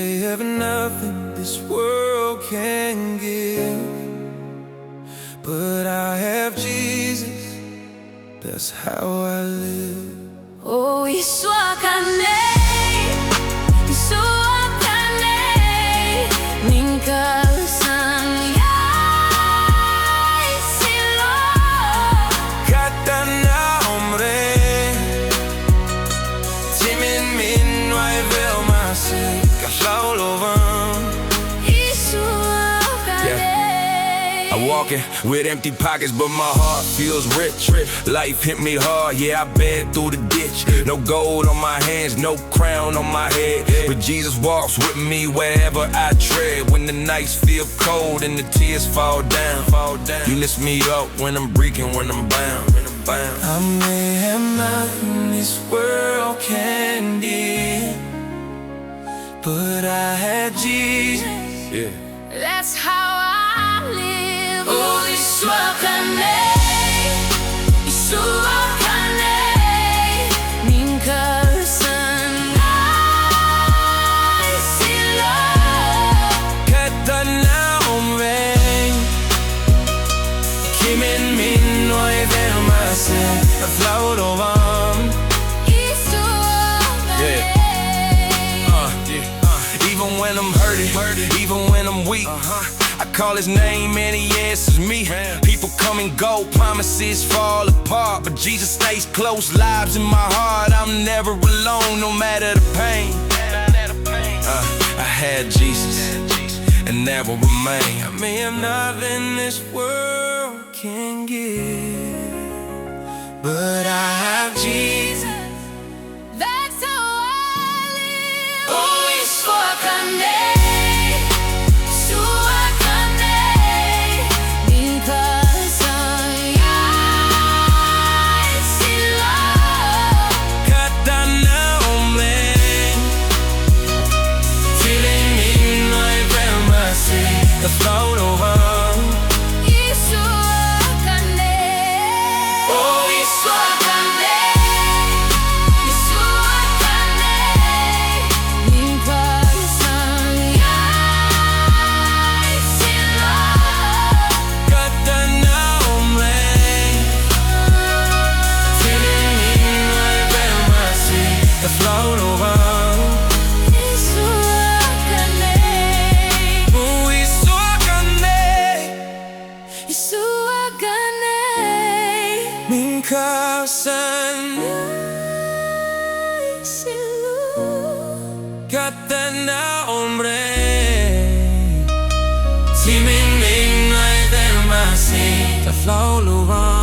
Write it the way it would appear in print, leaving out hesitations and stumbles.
may have nothing this world can give, but I have Jesus, that's how I live. Oh, ISUA KA NEI, ISUA KA NEI, ning kalsan ngai silo. Kata na hombre, thimin, nuai, mahse, hlau, lovang. ISUA KA NEI. I'm walking with empty pockets, but my heart feels rich. Life hit me hard, yeah, I been through the ditch. No gold on my hands, no crown on my head, but Jesus walks with me wherever I tread. When the nights feel cold and the tears fall down, you lift me up when I'm breaking, when I'm bound. I may have nothing this world can give, but I had Jesus, yeah. That's how I live. Oh, ISUA KA NEI, ISUA KA NEI, ning kalsan ngai silo. Kata na hombre, thimin, nuai, mahse, hlau, lovang. ISUA KA NEI. Even when I'm hurting, even when I'm weak, I call his name and he answers me. People come and go, promises fall apart, but Jesus stays close, lives in my heart. I'm never alone, no matter the pain. I had Jesus, and that will remain. I may have nothing this world can give, but I have Jesus. That's how I live. Oh, ISUA KA NEI, ISUA KA NEI, ning kalsan ngai silo. Kata na hombre, thimin, nuai, mahse, hlau, lovang. ISUA KA NEI. Oh, ISUA KA NEI, ISUA KA NEI, ning kalsan ngai silo. kata na hombre, thimin, nuai, mahse, hlau, lovang. ISUA KA NEI, Oh, ISUA KA NEI, ISUA KA NEI, ning kalsan ngai silo. kata na hombre, thimin, nuai, mahse, hlau, lovang.